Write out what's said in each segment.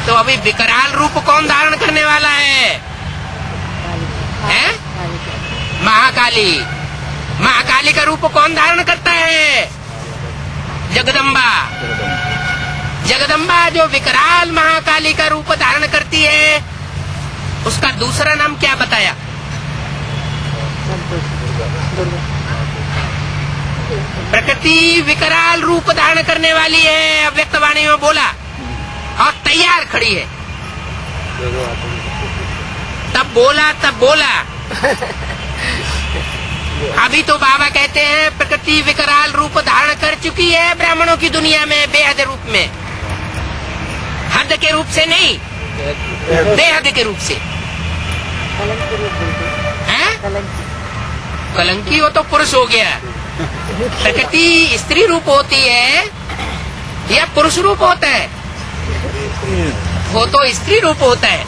तो अभी विकराल रूप कौन धारण करने वाला है? हैं? महाकाली। महाकाली का रूप कौन धारण करता है? जगदम्बा। जगदम्बा जो विकराल महाकाली का रूप धारण करती है, उसका दूसरा नाम क्या बताया? प्रकृति विकराल रूप धारण करने वाली है, अव्यक्त वाणी में बोला और तैयार खड़ी है। तब बोला अभी तो बाबा कहते हैं प्रकृति विकराल रूप धारण कर चुकी है ब्राह्मणों की दुनिया में, बेहद रूप में, हद के रूप से नहीं, बेहद के रूप से। हैं? कलंकी वो तो पुरुष हो गया। प्रकृति स्त्री रूप होती है या पुरुष रूप होता है? वो तो स्त्री रूप होता है।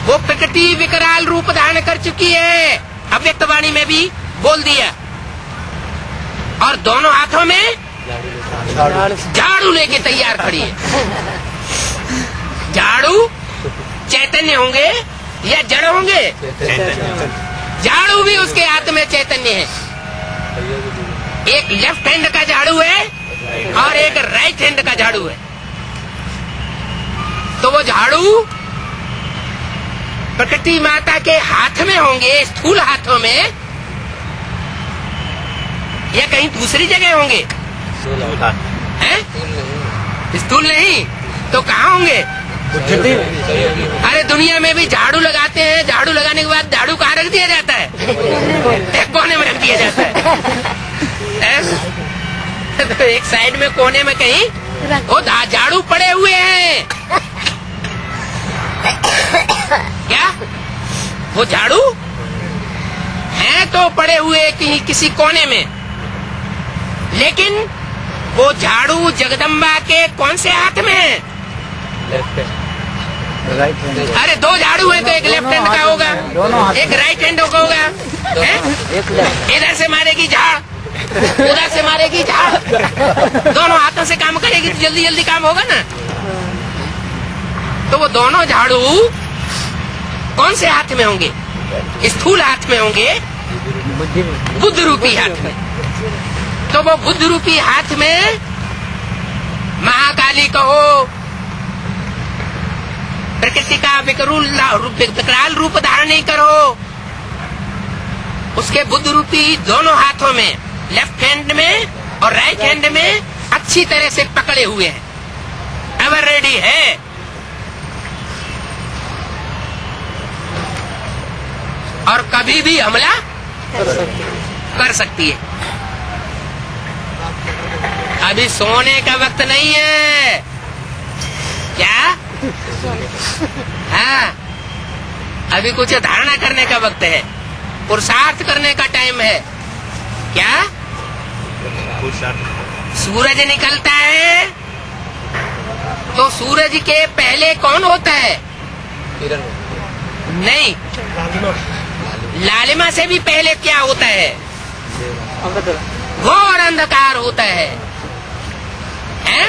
वो प्रकृति विकराल रूप धारण कर चुकी है, अव्यक्त वाणी में भी बोल दिया। और दोनों हाथों में झाड़ू लेके तैयार खड़ी है। झाड़ू चैतन्य होंगे या जड़ होंगे? झाड़ू भी उसके हाथ में चैतन्य है। एक लेफ्ट हैंड का झाड़ू है और एक राइट हैंड का झाड़ू है। तो वो झाड़ू प्रकृति माता के हाथ में होंगे, स्थूल हाथों में, या कहीं दूसरी जगह होंगे? हैं? स्थूल नहीं तो कहाँ होंगे? अरे दुनिया में भी झाड़ू लगाते हैं, झाड़ू लगाने के बाद झाड़ू कहाँ रख दिया जाता है? एक कोने में रख दिया जाता है। तो एक साइड में कोने में कहीं वो झाड़ू पड़े हुए हैं। क्या वो झाड़ू हैं तो पड़े हुए कहीं किसी कोने में, लेकिन वो झाड़ू जगदम्बा के कौन से हाथ में है? अरे दो झाड़ू है तो एक लेफ्ट हैंड का होगा, एक राइट हैंड का होगा। इधर से मारेगी झाड़, उधर से मारेगी झाड़, दोनों हाथों से काम करेगी तो जल्दी जल्दी काम होगा ना। तो वो दोनों झाड़ू कौन से हाथ में होंगे? स्थूल हाथ में होंगे, बुद्ध रूपी हाथ में। तो वो बुद्ध रूपी हाथ में महाकाली कहो, प्रकृति का विकराल रूप धारण नहीं करो, उसके बुद्ध रूपी दोनों हाथों में, लेफ्ट हैंड में और राइट हैंड में अच्छी तरह से पकड़े हुए हैं, एवर रेडी है। और कभी भी हमला कर सकती है। अभी सोने का वक्त नहीं है क्या? हाँ, अभी कुछ धारणा करने का वक्त है, पुरुषार्थ करने का टाइम है। क्या? सूरज निकलता है तो सूरज के पहले कौन होता है? नहीं, लालिमा से भी पहले क्या होता है? घोर अंधकार होता है। हैं?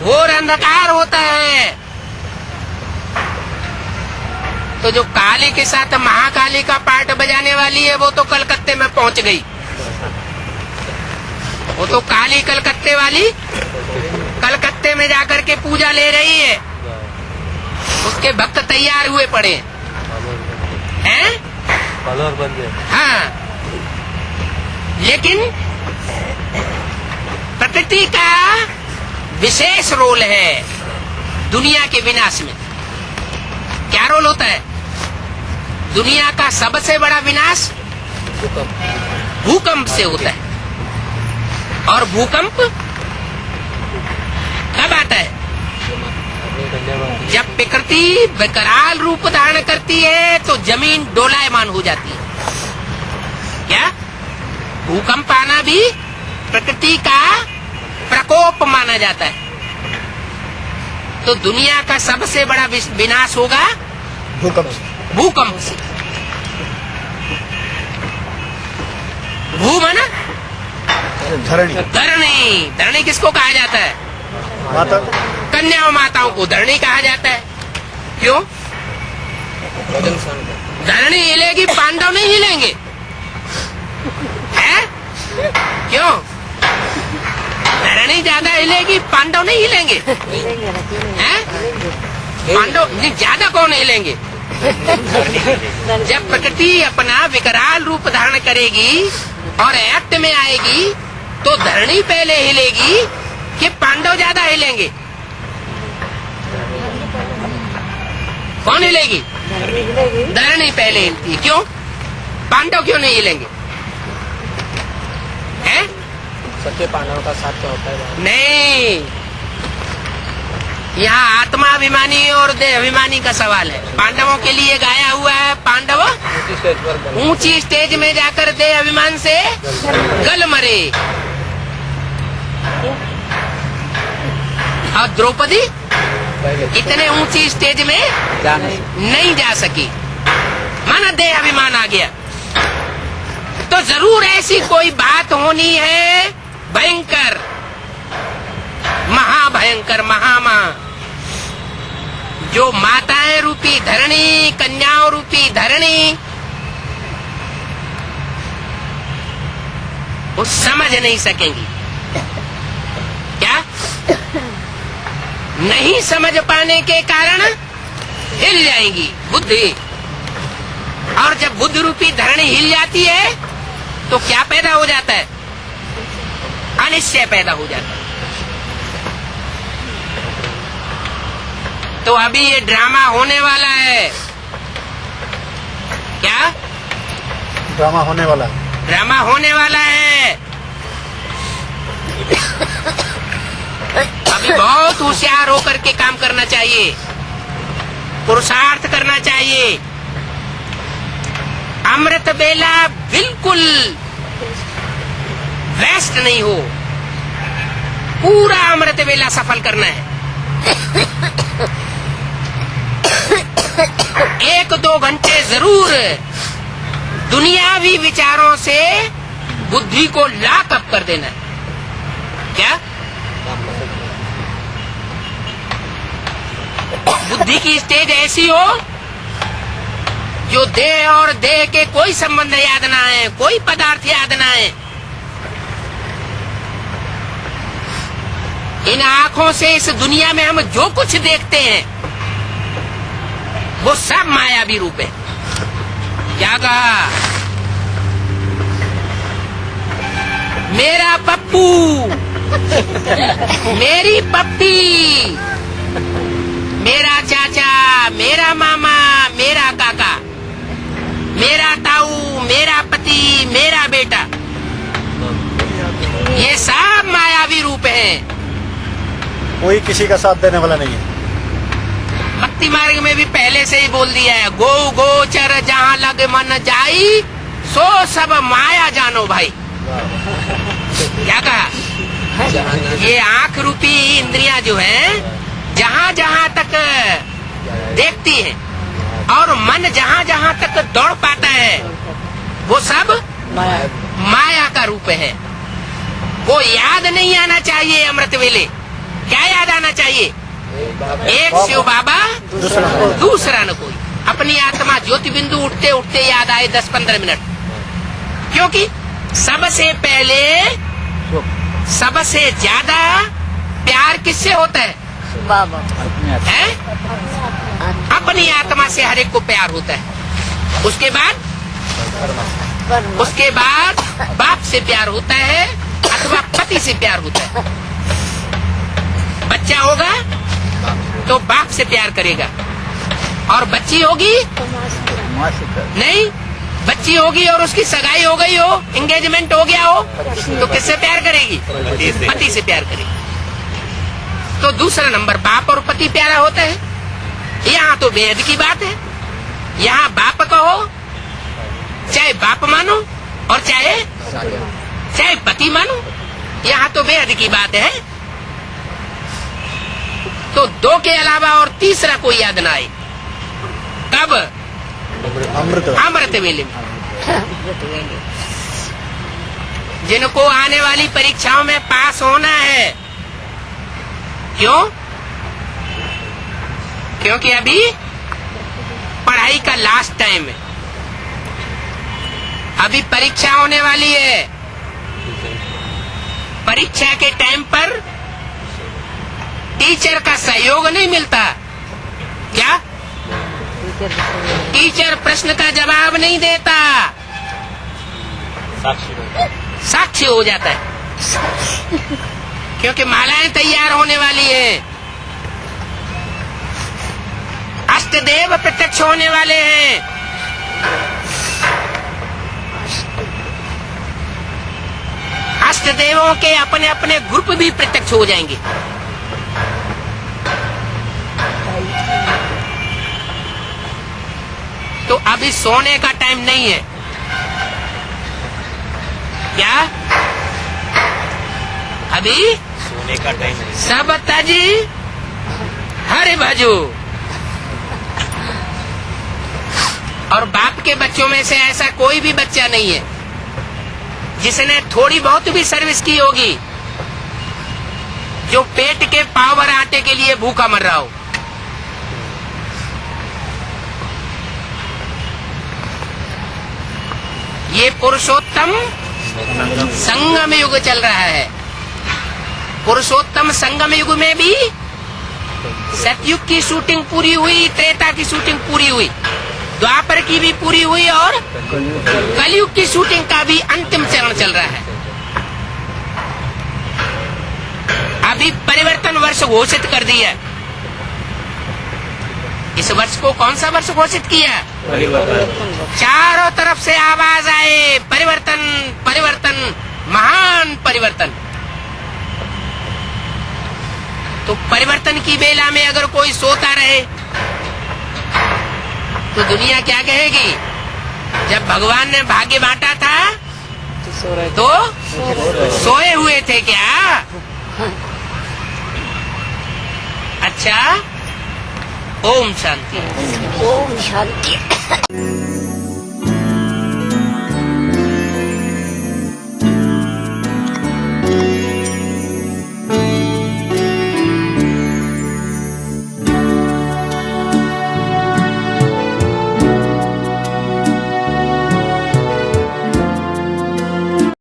घोर अंधकार होता है। तो जो काली के साथ महाकाली का पार्ट बजाने वाली है वो तो कलकत्ते में पहुंच गई। वो तो काली कलकत्ते वाली कलकत्ते में जाकर के पूजा ले रही है, उसके भक्त तैयार हुए पड़े हैं। हाँ, लेकिन प्रकृति का विशेष रोल है दुनिया के विनाश में। क्या रोल होता है? दुनिया का सबसे बड़ा विनाश भूकंप से होता है। और भूकंप कब आता है? जब प्रकृति विकराल रूप धारण करती है तो जमीन डोलायमान हो जाती है। क्या? भूकंप आना भी प्रकृति का प्रकोप माना जाता है। तो दुनिया का सबसे बड़ा विनाश होगा भूकंप से। भू माना धरणी। धरणी किसको कहा जाता है? कन्याओं माताओं को धरणी कहा जाता है। क्यों? धरणी हिलेगी, पांडव नहीं हिलेंगे, है? क्यों? धरणी ज्यादा हिलेगी, पांडव नहीं हिलेंगे, हैं? पांडव नहीं, ज्यादा कौन हिलेंगे? जब प्रकृति अपना विकराल रूप धारण करेगी और एक्ट में आएगी तो धरणी पहले हिलेगी कि पांडव ज्यादा हिलेंगे? कौन हिलेगी? धरणी पहले हिलती है। क्यों? पांडव क्यों नहीं हिलेंगे? हैं? सच्चे पांडवों का साथ क्या होता है? नहीं, यहाँ आत्माभिमानी और देह अभिमानी का सवाल है। पांडवों के लिए गाया हुआ है, पांडव ऊंची स्टेज में जाकर देह अभिमान से गल मरे, और द्रौपदी इतने ऊंची स्टेज में नहीं जा सकी, माना देह अभिमान आ गया। तो जरूर ऐसी कोई बात होनी है भयंकर, महाभयंकर, महामा, जो माताएं रूपी धरणी, कन्याओं रूपी धरणी वो समझ नहीं सकेंगी। क्या? नहीं समझ पाने के कारण हिल जाएंगी बुद्धि, और जब बुद्ध रूपी धरणी हिल जाती है तो क्या पैदा हो जाता है? अनिश्चय पैदा हो जाता है। तो अभी ये ड्रामा होने वाला है। क्या ड्रामा होने वाला है? ड्रामा होने वाला है। अभी बहुत होशियार होकर के काम करना चाहिए, पुरुषार्थ करना चाहिए। अमृत बेला बिल्कुल वेस्ट नहीं हो, पूरा अमृत बेला सफल करना है। 1-2 घंटे जरूर दुनियावी विचारों से बुद्धि को लॉकअप कर देना है। क्या? बुद्धि की स्टेज ऐसी हो जो देह और देह के कोई संबंध याद ना है, कोई पदार्थ याद ना है। इन आंखों से इस दुनिया में हम जो कुछ देखते हैं वो सब मायावी रूप है। क्या कहा? मेरा पप्पू, मेरी पप्पी, मेरा चाचा, मेरा मामा, मेरा काका, मेरा ताऊ, मेरा पति, मेरा बेटा, ये सब मायावी रूप हैं। कोई किसी का साथ देने वाला नहीं है। भक्ति मार्ग में भी पहले से ही बोल दिया है, गो गोचर जहाँ लग मन जाई, सो सब माया जानो भाई। क्या कहा? ये आंख रूपी इंद्रियां जो है जहाँ जहाँ तक देखती है और मन जहाँ जहाँ तक दौड़ पाता है वो सब माया का रूप है। वो याद नहीं आना चाहिए अमृत वेले। क्या याद आना चाहिए? एक शिव बाबा, दूसरा न कोई। अपनी आत्मा ज्योति बिंदु उठते उठते याद आए 10-15 मिनट। क्योंकि सबसे पहले सबसे ज्यादा प्यार किससे होता है? बाबा है? अपनी आत्मा से हर एक को प्यार होता है। उसके बाद बाप से प्यार होता है अथवा पति से प्यार होता है। बच्चा होगा तो बाप से प्यार करेगा, और बच्ची होगी नहीं, बच्ची होगी और उसकी सगाई हो गई हो, एंगेजमेंट हो गया हो, तो किससे प्यार करेगी? पति से प्यार करेगी। तो दूसरा नंबर बाप और पति प्यारा होता है। यहाँ तो बेहद की बात है। यहाँ बाप कहो, चाहे बाप मानो और चाहे पति मानो, यहाँ तो बेहद की बात है। तो 2 के अलावा और तीसरा कोई याद ना आए। कब? अमृत वेले में। जिनको आने वाली परीक्षाओं में पास होना है, क्यों? क्योंकि अभी पढ़ाई का लास्ट टाइम है, अभी परीक्षा होने वाली है। परीक्षा के टाइम पर टीचर का सहयोग नहीं मिलता। क्या? टीचर प्रश्न का जवाब नहीं देता, साक्षी हो जाता है। क्योंकि मालाएं तैयार होने वाली है, अष्टदेव प्रत्यक्ष होने वाले हैं। अष्टदेवों के अपने अपने ग्रुप भी प्रत्यक्ष हो जाएंगे। तो अभी सोने का टाइम नहीं है। क्या? अभी सोने का टाइम है। सब जी हरे भजो। और बाप के बच्चों में से ऐसा कोई भी बच्चा नहीं है जिसने थोड़ी बहुत भी सर्विस की होगी, जो पेट के पाव भर आटे के लिए भूखा मर रहा हो। ये पुरुषोत्तम संगम युग चल रहा है। पुरुषोत्तम संगम युग में भी सतयुग की शूटिंग पूरी हुई, त्रेता की शूटिंग पूरी हुई, द्वापर की भी पूरी हुई और कलयुग की शूटिंग का भी अंतिम चरण चल रहा है। अभी परिवर्तन वर्ष घोषित कर दिया। इस वर्ष को कौन सा वर्ष घोषित किया? चारों तरफ से आवाज आए, परिवर्तन परिवर्तन, महान परिवर्तन। तो परिवर्तन की बेला में अगर कोई सोता रहे तो दुनिया क्या कहेगी? जब भगवान ने भाग्य बांटा था तो सोए हुए थे क्या? अच्छा, ओम शांति। ओम शांति।